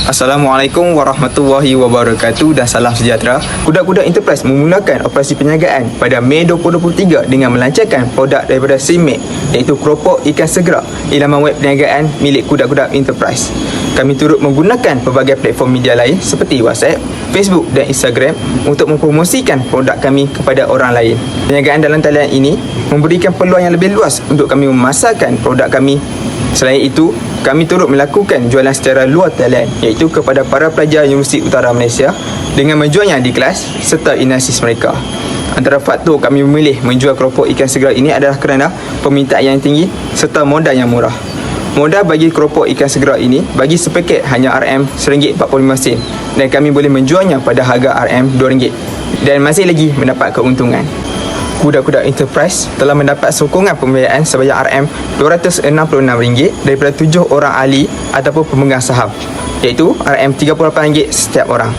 Assalamualaikum warahmatullahi wabarakatuh dan salam sejahtera. Kuda-Kuda Enterprise memulakan operasi perniagaan pada Mei 2023 dengan melancarkan produk daripada Simec, iaitu keropok ikan segera di laman web perniagaan milik Kuda-Kuda Enterprise. Kami turut menggunakan pelbagai platform media lain seperti WhatsApp, Facebook dan Instagram untuk mempromosikan produk kami kepada orang lain. Perniagaan dalam talian ini memberikan peluang yang lebih luas untuk kami memasarkan produk kami. Selain itu, kami turut melakukan jualan secara luar talian, iaitu kepada para pelajar Universiti Utara Malaysia dengan menjualnya di kelas serta inasis mereka. Antara faktor kami memilih menjual keropok ikan segera ini adalah kerana permintaan yang tinggi serta modal yang murah. Modal bagi keropok ikan segera ini bagi sepaket hanya RM1.45 dan kami boleh menjualnya pada harga RM2 dan masih lagi mendapat keuntungan. Kuda-Kuda Enterprise telah mendapat sokongan pembiayaan sebanyak RM266 daripada 7 orang ahli ataupun pemegang saham, iaitu RM38 setiap orang.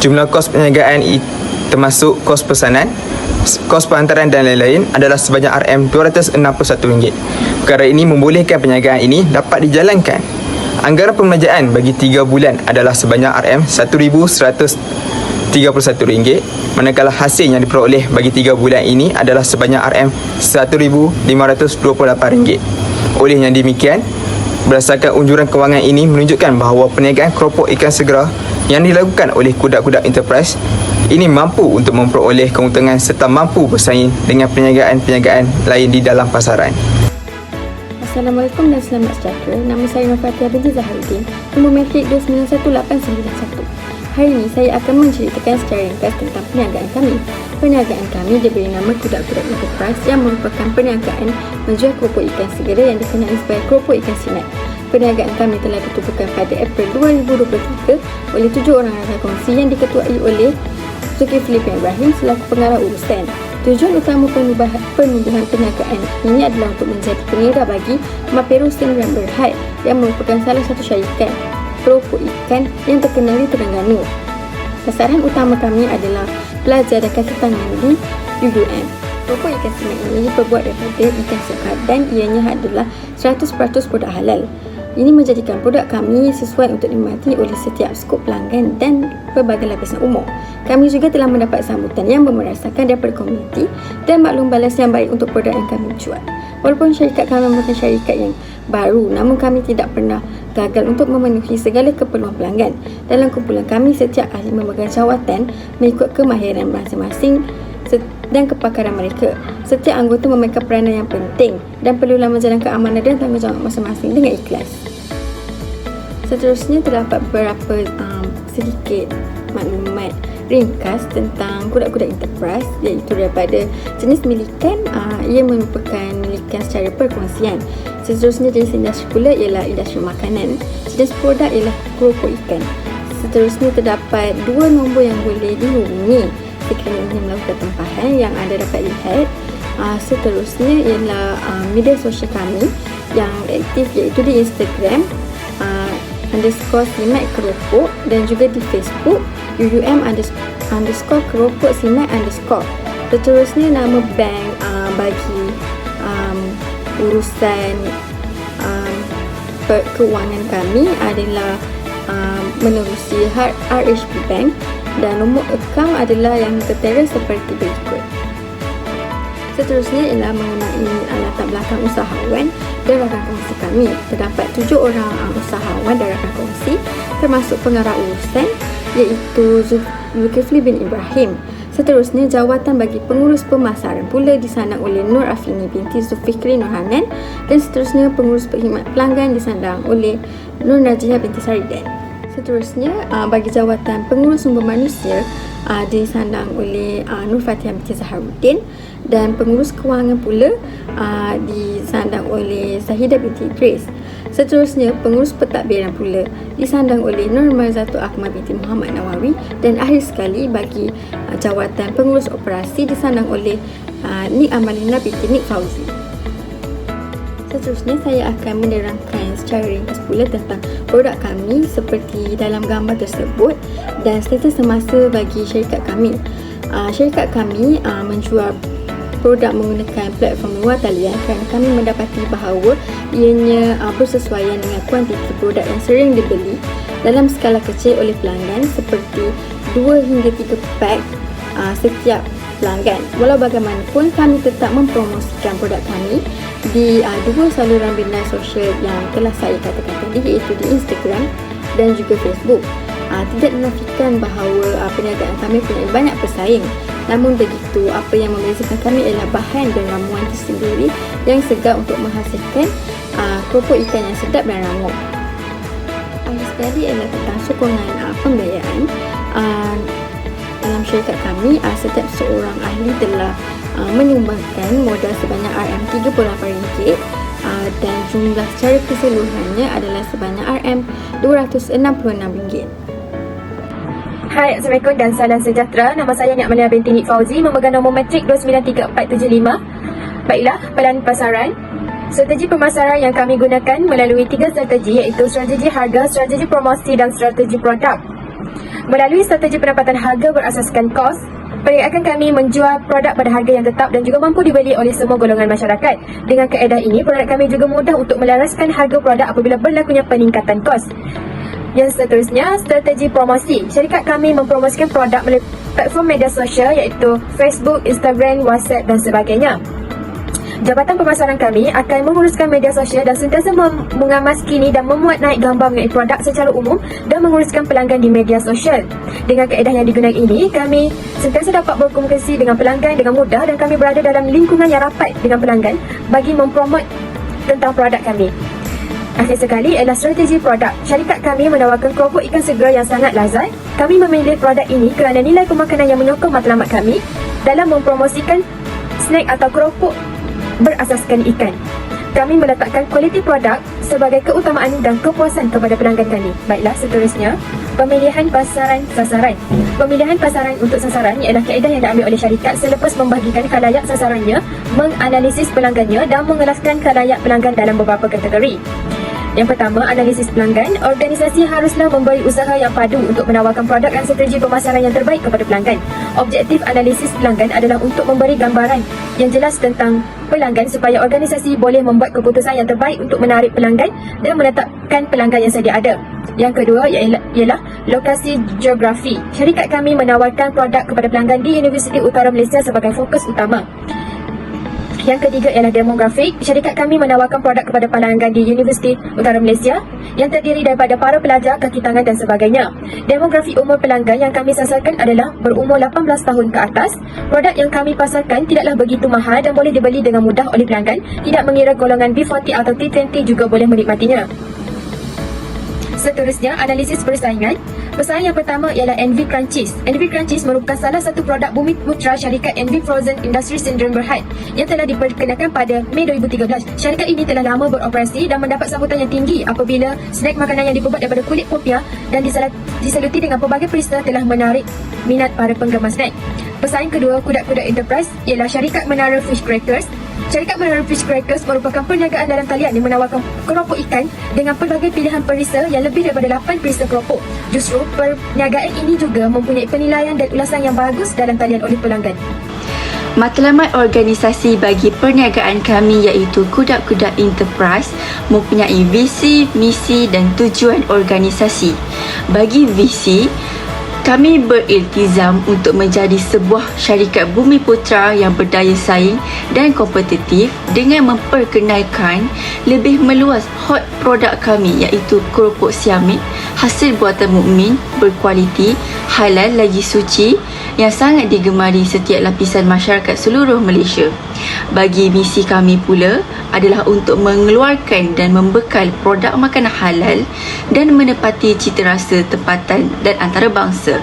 Jumlah kos perniagaan termasuk kos pesanan, kos perantaran dan lain-lain adalah sebanyak RM261. Perkara ini membolehkan perniagaan ini dapat dijalankan. Anggaran pembelanjaan bagi 3 bulan adalah sebanyak RM1,131, manakala hasil yang diperoleh bagi 3 bulan ini adalah sebanyak RM1,528. Olehnya demikian, berdasarkan unjuran kewangan ini menunjukkan bahawa perniagaan keropok ikan segera yang dilakukan oleh Kuda-Kuda Enterprise ini mampu untuk memperoleh keuntungan serta mampu bersaing dengan perniagaan-perniagaan lain di dalam pasaran. Assalamualaikum dan selamat sejahtera. Nama saya Nur Fatia binti Zaharuddin, nombor metrik 291891. Hari ini saya akan menceritakan secara ringkas tentang perniagaan kami. Perniagaan kami diberi nama Kuda-Kuda Enterprise yang merupakan perniagaan menjual keropok ikan segera yang dikenali sebagai keropok ikan sinar. Perniagaan kami telah ditubuhkan pada April 2023 oleh 7 orang rakan kongsi yang diketuai oleh Zulkifli bin Ibrahim selaku pengarah urusan. Tujuan utama penumbuhan perniagaan ini adalah untuk menjadi pengirah bagi Mapero Sdn Berhad yang merupakan salah satu syarikat keropok ikan yang terkenal di Terengganu. Sasaran utama kami adalah pelajar dan kaki tangan di UUM. Keropok ikan sinar ini diperbuat daripada ikan segar dan ianya adalah 100% produk halal. Ini menjadikan produk kami sesuai untuk dinikmati oleh setiap skop pelanggan dan pelbagai lapisan umur. Kami juga telah mendapat sambutan yang memerasakan daripada komuniti dan maklum balas yang baik untuk produk yang kami jual. Walaupun syarikat kami merupakan syarikat yang baru, namun kami tidak pernah gagal untuk memenuhi segala keperluan pelanggan. Dalam kumpulan kami, setiap ahli memegang jawatan mengikut kemahiran masing-masing dan kepakaran mereka. Setiap anggota memainkan peranan yang penting dan perlulah menjalankan amanah dan tanggungjawab masing-masing dengan ikhlas. Seterusnya terdapat beberapa sedikit maklumat ringkas tentang Kuda-Kuda Enterprise, iaitu daripada jenis milikan, ia merupakan milikan secara perkongsian. Seterusnya jenis industri pula ialah industri makanan. Jenis produk ialah keropok ikan. Seterusnya terdapat 2 nombor yang boleh dihubungi sekiranya ingin melakukan tempahan yang anda dapat lihat. Seterusnya ialah media sosial kami yang aktif, iaitu di Instagram _Simec Keropok dan juga di Facebook UUM _Keropok Simec _. Seterusnya nama bank bagi urusan keuangan kami adalah menerusi RHB Bank dan nombor akaun adalah yang tertera seperti berikut. Seterusnya ialah mengenai latar belakang usahawan dan rakan kongsi kami. Terdapat 7 orang usahawan dan rakan kongsi termasuk pengarah urusan, iaitu Zulkifli bin Ibrahim. Seterusnya jawatan bagi pengurus pemasaran pula disandang oleh Nur Afini binti Zulfikri Nur Hanan, dan seterusnya pengurus perkhidmat pelanggan disandang oleh Nur Najiyah binti Saridan. Seterusnya bagi jawatan pengurus sumber manusia disandang oleh Nur Fatia binti Zaharuddin, dan pengurus kewangan pula disandang oleh Zahidah binti Idris. Seterusnya pengurus pentadbiran pula disandang oleh Nur Marzatul Akmal binti Muhammad Nawawi, dan akhir sekali bagi jawatan pengurus operasi disandang oleh Nik Amalina binti Nik Fauzi. Seterusnya saya akan menerangkan secara ringkas pula tentang produk kami seperti dalam gambar tersebut dan status semasa bagi syarikat kami. Syarikat kami menjual produk menggunakan platform luar talian kerana kami mendapati bahawa ianya bersesuaian dengan kuantiti produk yang sering dibeli dalam skala kecil oleh pelanggan seperti 2 hingga 3 pack setiap pelanggan. Walau bagaimanapun, kami tetap mempromosikan produk kami di dua saluran bina sosial yang telah saya katakan tadi, iaitu di Instagram dan juga Facebook. Tidak menafikan bahawa perniagaan kami punya banyak pesaing. Namun begitu, apa yang membezakan kami ialah bahan dan ramuan tersendiri yang segar untuk menghasilkan keropok ikan yang sedap dan rangup. Sekali ialah tentang sokongan pembiayaan. Dalam syarikat kami, setiap seorang ahli telah menyumbangkan modal sebanyak RM38 dan jumlah secara keseluruhannya adalah sebanyak RM266. Hai, Assalamualaikum dan salam sejahtera. Nama saya Nik Amalia binti Nik Fauzi, memegang nombor matrik 293475. Baiklah, pelan pasaran. Strategi pemasaran yang kami gunakan melalui 3 strategi, iaitu strategi harga, strategi promosi dan strategi produk. Melalui strategi pendapatan harga berasaskan kos, perniagaan kami menjual produk pada harga yang tetap dan juga mampu dibeli oleh semua golongan masyarakat. Dengan kaedah ini, produk kami juga mudah untuk melaraskan harga produk apabila berlakunya peningkatan kos. Yang seterusnya, strategi promosi. Syarikat kami mempromosikan produk melalui platform media sosial iaitu Facebook, Instagram, WhatsApp dan sebagainya. Jabatan pemasaran kami akan menguruskan media sosial dan sentiasa mengamas kini dan memuat naik gambar mengenai produk secara umum dan menguruskan pelanggan di media sosial. Dengan kaedah yang digunakan ini, kami sentiasa dapat berkomunikasi dengan pelanggan dengan mudah dan kami berada dalam lingkungan yang rapat dengan pelanggan bagi mempromot tentang produk kami. Akhir sekali ialah strategi produk. Syarikat kami menawarkan keropok ikan segera yang sangat lazat. Kami memilih produk ini kerana nilai pemakanan yang menyokong matlamat kami dalam mempromosikan snack atau keropok berasaskan ikan. Kami meletakkan kualiti produk sebagai keutamaan dan kepuasan kepada pelanggan kami. Baiklah, seterusnya, pemilihan pasaran sasaran. Pemilihan pasaran untuk sasaran ialah kaedah yang diambil oleh syarikat selepas membahagikan khalayak sasarannya, menganalisis pelanggannya dan mengelaskan khalayak pelanggan dalam beberapa kategori. Yang pertama, analisis pelanggan. Organisasi haruslah memberi usaha yang padu untuk menawarkan produk dan strategi pemasaran yang terbaik kepada pelanggan. Objektif analisis pelanggan adalah untuk memberi gambaran yang jelas tentang pelanggan supaya organisasi boleh membuat keputusan yang terbaik untuk menarik pelanggan dan menetapkan pelanggan yang sedia ada. Yang kedua ialah lokasi geografi. Syarikat kami menawarkan produk kepada pelanggan di Universiti Utara Malaysia sebagai fokus utama. Yang ketiga ialah demografik. Syarikat kami menawarkan produk kepada pelanggan di Universiti Utara Malaysia yang terdiri daripada para pelajar, kaki tangan dan sebagainya. Demografi umur pelanggan yang kami sasarkan adalah berumur 18 tahun ke atas. Produk yang kami pasarkan tidaklah begitu mahal dan boleh dibeli dengan mudah oleh pelanggan. Tidak mengira golongan B40 atau T20 juga boleh menikmatinya. Seterusnya, analisis persaingan. Persaingan yang pertama ialah NV Crunchies. NV Crunchies merupakan salah satu produk bumi putra syarikat NV Frozen Industry Sdn Bhd yang telah diperkenalkan pada Mei 2013. Syarikat ini telah lama beroperasi dan mendapat sambutan yang tinggi apabila snack makanan yang dibuat daripada kulit popiah dan disaluti dengan pelbagai perisa telah menarik minat para penggemar snack. Pesaing kedua, Kuda-Kuda Enterprise, ialah syarikat Menara Fish Crackers. Syarikat Menara Fish Crackers merupakan perniagaan dalam talian yang menawarkan keropok ikan dengan pelbagai pilihan perisa yang lebih daripada 8 perisa keropok. Justru, perniagaan ini juga mempunyai penilaian dan ulasan yang bagus dalam talian oleh pelanggan. Matlamat organisasi bagi perniagaan kami iaitu Kuda-Kuda Enterprise mempunyai visi, misi dan tujuan organisasi. Bagi visi, kami beriltizam untuk menjadi sebuah syarikat bumi putra yang berdaya saing dan kompetitif dengan memperkenalkan lebih meluas hot produk kami iaitu keropok siamik hasil buatan mukmin berkualiti, halal lagi suci yang sangat digemari setiap lapisan masyarakat seluruh Malaysia. Bagi misi kami pula adalah untuk mengeluarkan dan membekal produk makanan halal dan menepati citarasa tempatan dan antarabangsa.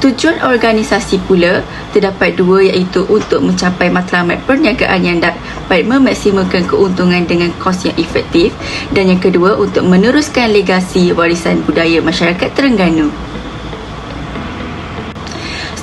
Tujuan organisasi pula terdapat dua iaitu untuk mencapai matlamat perniagaan yang dapat memaksimalkan keuntungan dengan kos yang efektif dan yang kedua untuk meneruskan legasi warisan budaya masyarakat Terengganu.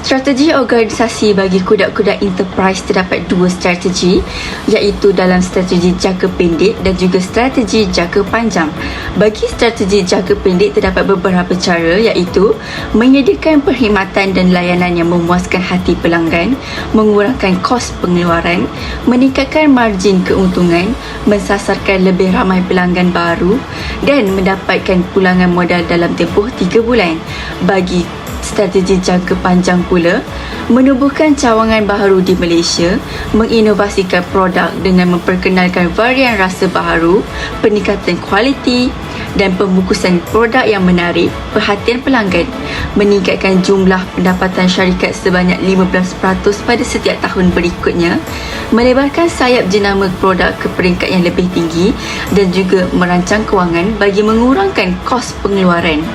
Strategi organisasi bagi kuda-kuda enterprise terdapat dua strategi, iaitu dalam strategi jangka pendek dan juga strategi jangka panjang. Bagi strategi jangka pendek terdapat beberapa cara, iaitu menyediakan perkhidmatan dan layanan yang memuaskan hati pelanggan, mengurangkan kos pengeluaran, meningkatkan margin keuntungan, mensasarkan lebih ramai pelanggan baru dan mendapatkan pulangan modal dalam tempoh 3 bulan. Bagi strategi jangka panjang pula, menubuhkan cawangan baharu di Malaysia, menginovasikan produk dengan memperkenalkan varian rasa baharu, peningkatan kualiti dan pembungkusan produk yang menarik perhatian pelanggan, meningkatkan jumlah pendapatan syarikat sebanyak 15% pada setiap tahun berikutnya, melebarkan sayap jenama produk ke peringkat yang lebih tinggi dan juga merancang kewangan bagi mengurangkan kos pengeluaran.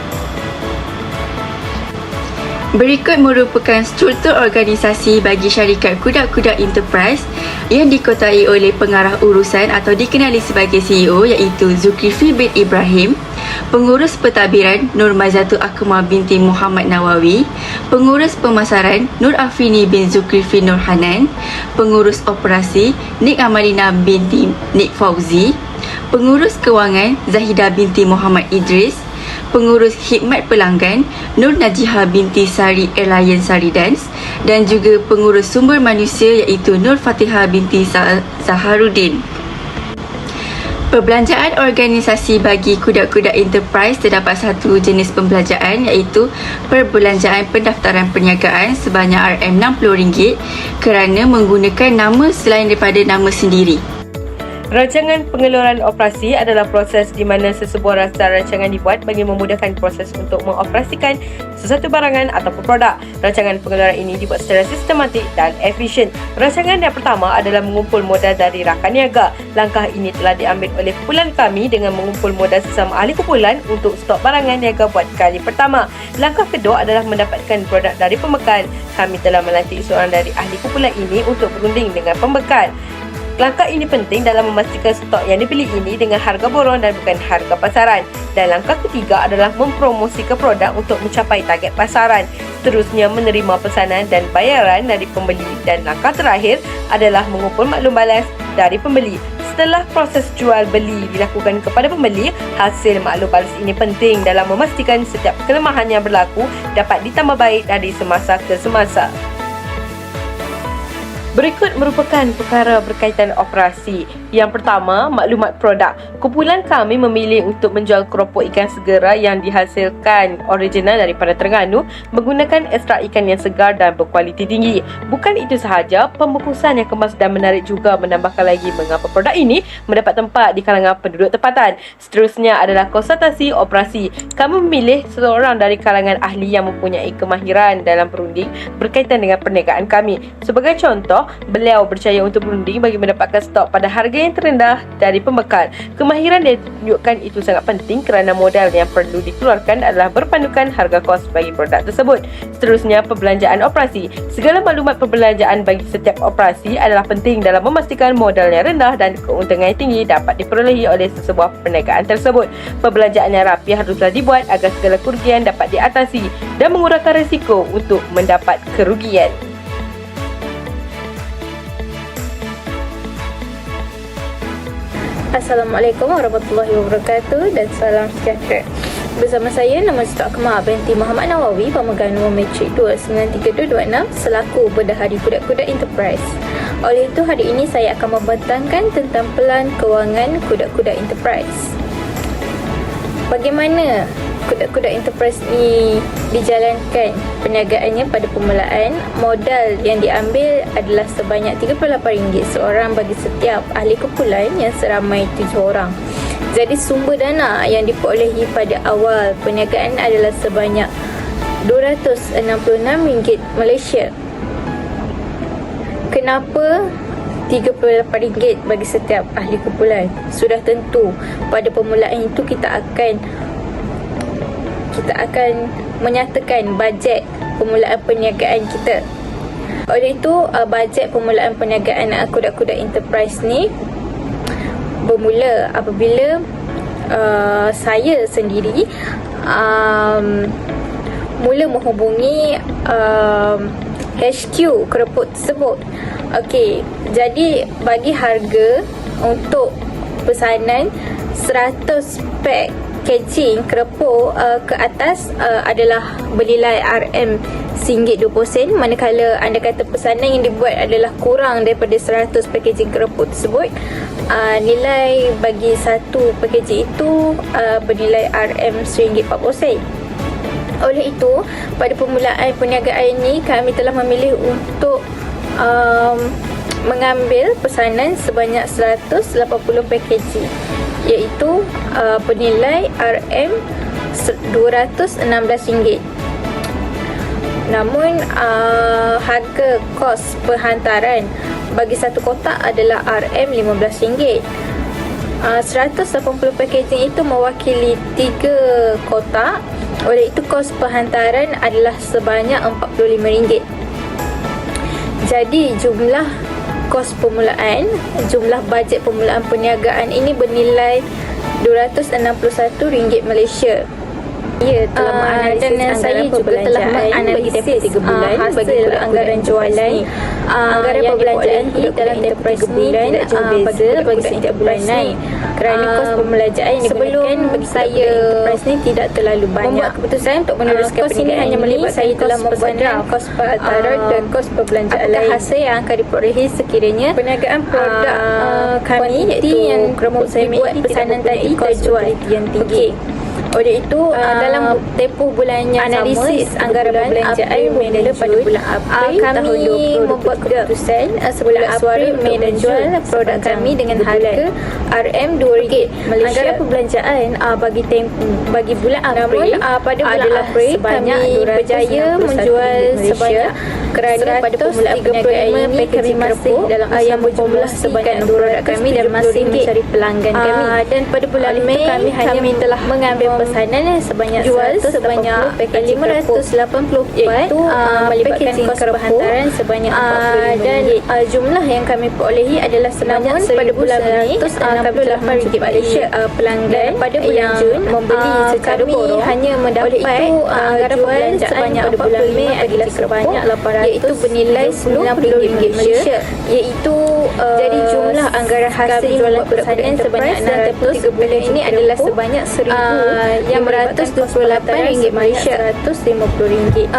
Berikut merupakan struktur organisasi bagi syarikat kuda-kuda enterprise yang dikotai oleh pengarah urusan atau dikenali sebagai CEO, iaitu Zulkifli bin Ibrahim, pengurus pentadbiran Nur Maizatu Akmal binti Muhammad Nawawi, pengurus pemasaran Nur Afini bin Zulkifli Nur Hanan, pengurus operasi Nik Amalina binti Nik Fauzi, pengurus kewangan Zahidah binti Muhammad Idris, pengurus khidmat pelanggan Nur Najihah binti Sari Airline Sari Dance dan juga pengurus sumber manusia iaitu Nur Fatihah binti Zaharuddin. Perbelanjaan organisasi bagi kuda-kuda enterprise terdapat satu jenis pembelanjaan, iaitu perbelanjaan pendaftaran perniagaan sebanyak RM60 kerana menggunakan nama selain daripada nama sendiri. Rancangan pengeluaran operasi adalah proses di mana sesebuah rancangan dibuat bagi memudahkan proses untuk mengoperasikan sesuatu barangan ataupun produk. Rancangan pengeluaran ini dibuat secara sistematik dan efisien. Rancangan yang pertama adalah mengumpul modal dari rakan niaga. Langkah ini telah diambil oleh kumpulan kami dengan mengumpul modal sesama ahli kumpulan untuk stok barangan niaga buat kali pertama. Langkah kedua adalah mendapatkan produk dari pembekal. Kami telah melantik seorang dari ahli kumpulan ini untuk berunding dengan pembekal. Langkah ini penting dalam memastikan stok yang dibeli ini dengan harga borong dan bukan harga pasaran. Dan langkah ketiga adalah mempromosikan produk untuk mencapai target pasaran. Seterusnya menerima pesanan dan bayaran dari pembeli. Dan langkah terakhir adalah mengumpul maklum balas dari pembeli. Setelah proses jual beli dilakukan kepada pembeli, hasil maklum balas ini penting dalam memastikan setiap kelemahan yang berlaku dapat ditambah baik dari semasa ke semasa. Berikut merupakan perkara berkaitan operasi. Yang pertama, maklumat produk. Kumpulan kami memilih untuk menjual keropok ikan segera yang dihasilkan original daripada Terengganu menggunakan ekstrak ikan yang segar dan berkualiti tinggi. Bukan itu sahaja, pembungkusan yang kemas dan menarik juga menambahkan lagi mengapa produk ini mendapat tempat di kalangan penduduk tempatan. Seterusnya adalah konsultasi operasi. Kami memilih seseorang dari kalangan ahli yang mempunyai kemahiran dalam berunding berkaitan dengan perniagaan kami. Sebagai contoh, beliau berjaya untuk berunding bagi mendapatkan stok pada harga yang terendah dari pembekal. Kemahiran yang ditunjukkan itu sangat penting kerana modal yang perlu dikeluarkan adalah berpandukan harga kos bagi produk tersebut. Seterusnya, perbelanjaan operasi. Segala maklumat perbelanjaan bagi setiap operasi adalah penting dalam memastikan modal yang rendah dan keuntungan yang tinggi dapat diperolehi oleh sesebuah perniagaan tersebut. Perbelanjaan yang rapi haruslah dibuat agar segala kerugian dapat diatasi dan mengurangkan risiko untuk mendapat kerugian. Assalamualaikum warahmatullahi wabarakatuh dan salam sejahtera. Bersama saya nama Siti Akmal binti Muhammad Nawawi, pemegang nombor matrik 293226 selaku Bendahari Kuda-Kuda Enterprise. Oleh itu, hari ini saya akan membentangkan tentang pelan kewangan Kuda-Kuda Enterprise. Bagaimana Kuda-Kuda Enterprise ni dijalankan perniagaannya pada permulaan? Modal yang diambil adalah sebanyak RM38 seorang bagi setiap ahli kumpulan yang seramai 7 orang. Jadi sumber dana yang diperolehi pada awal perniagaan adalah sebanyak RM266 Malaysia. Kenapa RM38 bagi setiap ahli kumpulan? Sudah tentu pada permulaan itu kita akan menyatakan bajet permulaan perniagaan kita. Oleh itu, bajet permulaan perniagaan Kuda-Kuda Enterprise ni bermula apabila saya sendiri mula menghubungi HQ kereput tersebut. Okey, jadi bagi harga untuk pesanan 100 pack catching kereput ke atas adalah bernilai RM RM20, manakala anda kata pesanan yang dibuat adalah kurang daripada 100 packaging kereput tersebut, nilai bagi satu packaging itu bernilai RM140. Oleh itu, pada permulaan perniagaan ini kami telah memilih untuk mengambil pesanan sebanyak 180 packaging, iaitu bernilai RM216. Namun harga kos perhantaran bagi satu kotak adalah RM15. 180 packaging itu mewakili 3 kotak. Oleh itu kos perhantaran adalah sebanyak RM45. Jadi jumlah kos permulaan, jumlah bajet permulaan perniagaan ini bernilai RM261 Malaysia. Ya, telah menganalisis dan saya juga telah menganalisis bagi hasil anggaran jualan, anggaran perbelanjaan dalam tempoh 3 bulan tidak jauh beza bagi setiap bulan ni, kerana kos pembelanjaan yang diberikan bagi saya enterprise ni tidak terlalu banyak. Membuat keputusan untuk meneruskan perniagaan hanya melibatkan saya telah membuat kos perantara dan kos perbelanjaan lain. Hasil yang akan diperolehi sekiranya perniagaan produk kami iaitu yang kereput saya buat pesanan tadi terjual yang tinggi. Oleh itu dalam tempoh bulan yang analisis anggaran perbelanjaan bermula pada bulan April tahun 2020, membuat keputusan sebulan April Mei dan jual produk kami dengan harga RM2 Malaysia. Anggaran perbelanjaan bagi bulan April pada bulan April kami berjaya menjual sebanyak, kerana pada permulaan perniagaan ini kami masih dalam yang berjumlah sebanyak produk kami dan masih mencari pelanggan kami. Dan pada bulan Mei kami telah mengambil pesanan sebanyak jual sebanyak 584, iaitu melibatkan kos perhantaran sebanyak RM45, dan jumlah yang kami perolehi adalah sebanyak RM1,168 Malaysia. Pelanggan pada bulan Jun membeli secara borong hanya mendapat anggaran perbelanjaan sebanyak pada bulan Mei adalah sebanyak RM800, iaitu bernilai RM90 Malaysia, iaitu jadi jumlah anggaran hasil jualan pesanan sebanyak RM600 bulan ini adalah sebanyak RM1,128 Malaysia, RM150.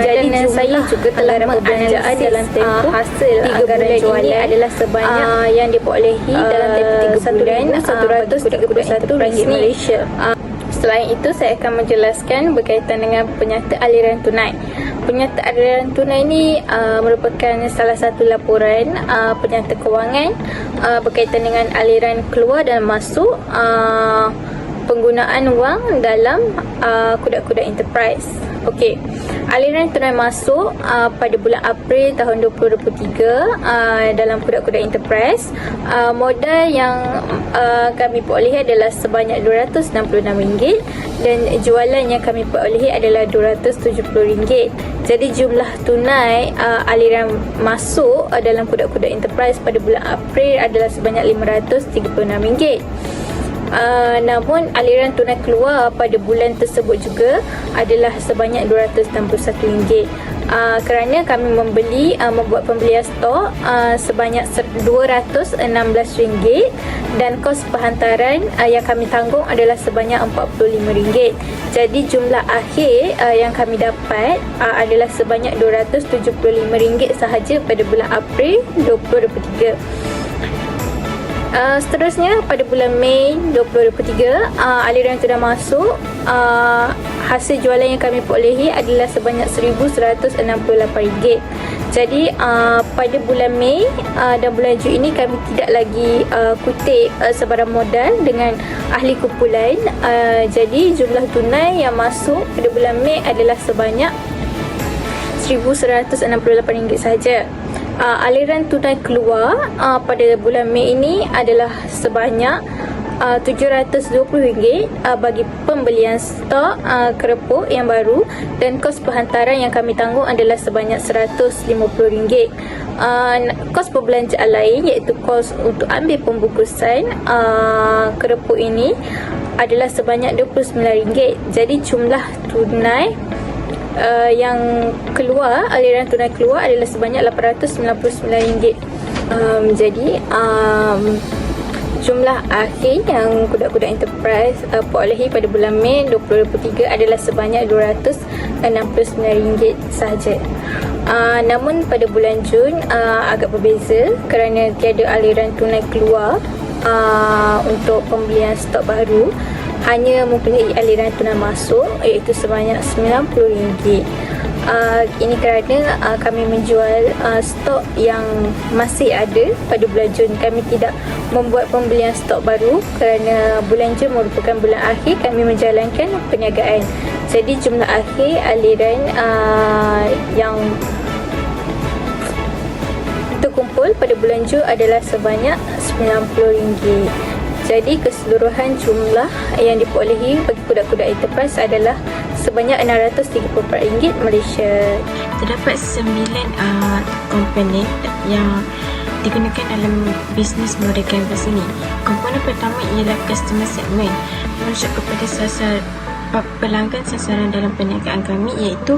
Jadi saya juga telah menganalisis dalam tempoh hasil anggaran jualan adalah sebanyak yang diperolehi dalam tempoh 3 bulan RM131 Malaysia. Selain itu, saya akan menjelaskan berkaitan dengan penyata aliran tunai. Penyata aliran tunai ini merupakan salah satu laporan penyata kewangan berkaitan dengan aliran keluar dan masuk penggunaan wang dalam Kuda-Kuda Enterprise. Okey, aliran tunai masuk pada bulan April tahun 2023 dalam Kuda-Kuda Enterprise. Modal yang kami perolehi adalah sebanyak RM266 dan jualan yang kami perolehi adalah RM270. Jadi jumlah tunai aliran masuk dalam Kuda-Kuda Enterprise pada bulan April adalah sebanyak RM536. Namun aliran tunai keluar pada bulan tersebut juga adalah sebanyak RM261, kerana kami membuat pembelian stok sebanyak RM216 dan kos perhantaran yang kami tanggung adalah sebanyak RM45. Jadi jumlah akhir yang kami dapat adalah sebanyak RM275 sahaja pada bulan April 2023. Seterusnya pada bulan Mei 2023 aliran sudah masuk. Hasil jualan yang kami perolehi adalah sebanyak RM1,168. Jadi pada bulan Mei dan bulan Jun ini kami tidak lagi kutip sebarang modal dengan ahli kumpulan. Jadi jumlah tunai yang masuk pada bulan Mei adalah sebanyak RM1,168 sahaja. Aliran tunai keluar pada bulan Mei ini adalah sebanyak RM720 bagi pembelian stok kereput yang baru, dan kos perhantaran yang kami tanggung adalah sebanyak RM150. Kos perbelanjaan lain iaitu kos untuk ambil pembungkusan kereput ini adalah sebanyak RM29. Jadi jumlah tunai yang keluar, aliran tunai keluar adalah sebanyak RM899. Jadi jumlah akhir yang Kuda-Kuda Enterprise perolehi pada bulan Mei 2023 adalah sebanyak RM269 sahaja. Namun pada bulan Jun agak berbeza kerana tiada aliran tunai keluar untuk pembelian stok baru, hanya mempunyai aliran tunai masuk iaitu sebanyak RM90. Ini kerana kami menjual stok yang masih ada pada bulan Jun. Kami tidak membuat pembelian stok baru kerana bulan Jun merupakan bulan akhir kami menjalankan perniagaan. Jadi jumlah akhir aliran yang terkumpul pada bulan Jun adalah sebanyak RM90. Jadi keseluruhan jumlah yang diperolehi bagi Kuda-Kuda Enterprise adalah sebanyak RM634 Malaysia. Terdapat 9 komponen yang digunakan dalam bisnes model canvas ini. Komponen pertama ialah customer segment, merujuk kepada pelanggan sasaran dalam perniagaan kami, iaitu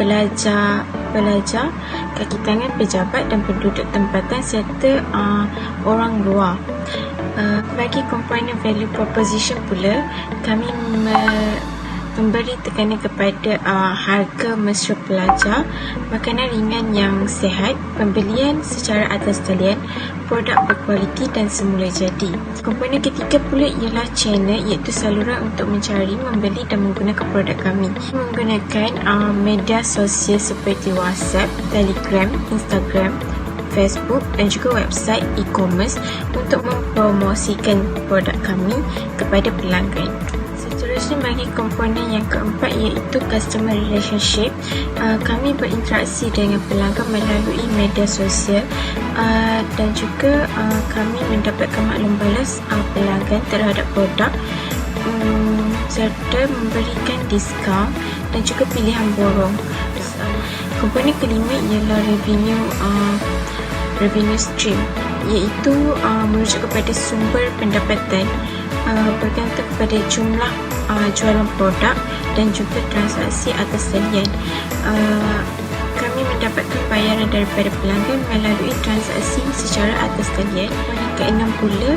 pelajar, kaki tangan, pejabat dan penduduk tempatan serta orang luar. Bagi komponen value proposition pula, kami memberi tekanan kepada harga mesra pelajar, makanan ringan yang sihat, pembelian secara atas talian, produk berkualiti dan semula jadi. Komponen ketiga pula ialah channel, iaitu saluran untuk mencari, membeli dan menggunakan produk kami. Menggunakan media sosial seperti WhatsApp, Telegram, Instagram, Facebook dan juga website e-commerce untuk mempromosikan produk kami kepada pelanggan. Seterusnya bagi komponen yang keempat iaitu customer relationship. Kami berinteraksi dengan pelanggan melalui media sosial dan juga kami mendapatkan maklum balas pelanggan terhadap produk serta memberikan diskaun dan juga pilihan borong. Komponen kelima ialah revenue stream, iaitu merujuk kepada sumber pendapatan bergantung kepada jumlah jualan produk dan juga transaksi atas talian. Kami mendapatkan bayaran daripada pelanggan melalui transaksi secara atas talian. Yang keenam pula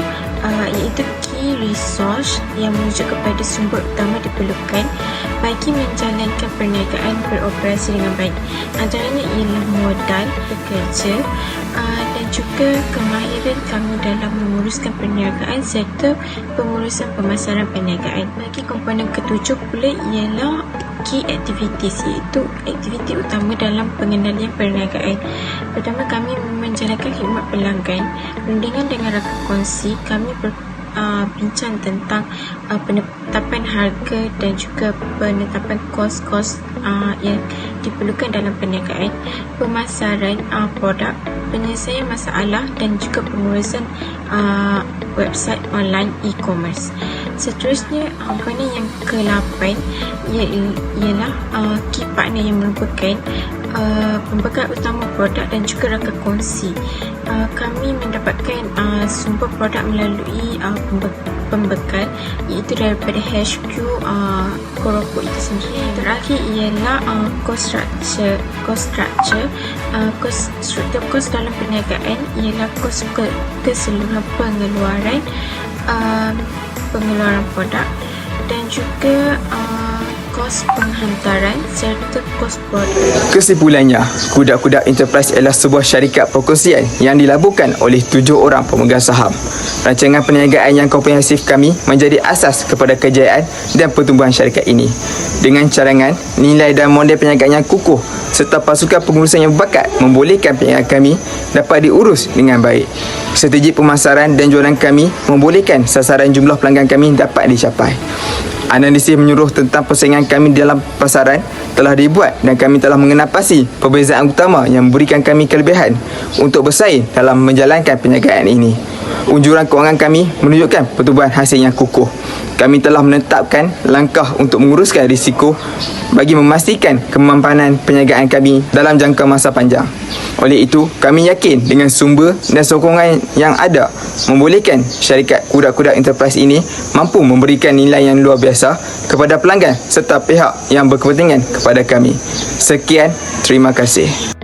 iaitu key resource, yang merujuk kepada sumber utama diperlukan bagi menjalankan perniagaan beroperasi dengan baik. Antaranya ialah modal bekerja dan juga kemahiran kami dalam menguruskan perniagaan serta pengurusan pemasaran perniagaan. Bagi komponen ketujuh pula ialah key activities, iaitu aktiviti utama dalam pengendalian perniagaan. Pertama, kami menjalankan khidmat pelanggan. Rundingan dengan rakan kongsi, kami bincang tentang penetapan harga dan juga penetapan kos-kos yang diperlukan dalam perniagaan, pemasaran produk, penyelesaian masalah dan juga pengurusan website online e-commerce. Seterusnya, komponen yang ke-8 ialah key partner, yang merupakan pembekal utama produk dan juga rakan kongsi. Kami mendapatkan sumber produk melalui pembekal, iaitu daripada HQ Kuropok itu sendiri. Terakhir ialah cost structure. Struktur kos dalam perniagaan ialah kos keseluruhan pengeluaran produk dan juga kos penghantaran serta kos produk. Kesimpulannya, Kuda-Kuda Enterprise adalah sebuah syarikat perkongsian yang dilaburkan oleh 7 orang pemegang saham. Rancangan perniagaan yang komprehensif kami menjadi asas kepada kejayaan dan pertumbuhan syarikat ini. Dengan cadangan, nilai dan model perniagaan yang kukuh serta pasukan pengurusan yang berbakat membolehkan perniagaan kami dapat diurus dengan baik. Strategi pemasaran dan jualan kami membolehkan sasaran jumlah pelanggan kami dapat dicapai. Analisis menyuruh tentang persaingan kami dalam pasaran telah dibuat dan kami telah mengenal pasti perbezaan utama yang memberikan kami kelebihan untuk bersaing dalam menjalankan perniagaan ini. Unjuran kewangan kami menunjukkan pertumbuhan hasil yang kukuh. Kami telah menetapkan langkah untuk menguruskan risiko bagi memastikan kemampanan perniagaan kami dalam jangka masa panjang. Oleh itu, kami yakin dengan sumber dan sokongan yang ada membolehkan syarikat Kuda-Kuda Enterprise ini mampu memberikan nilai yang luar biasa kepada pelanggan serta pihak yang berkepentingan kepada kami. Sekian, terima kasih.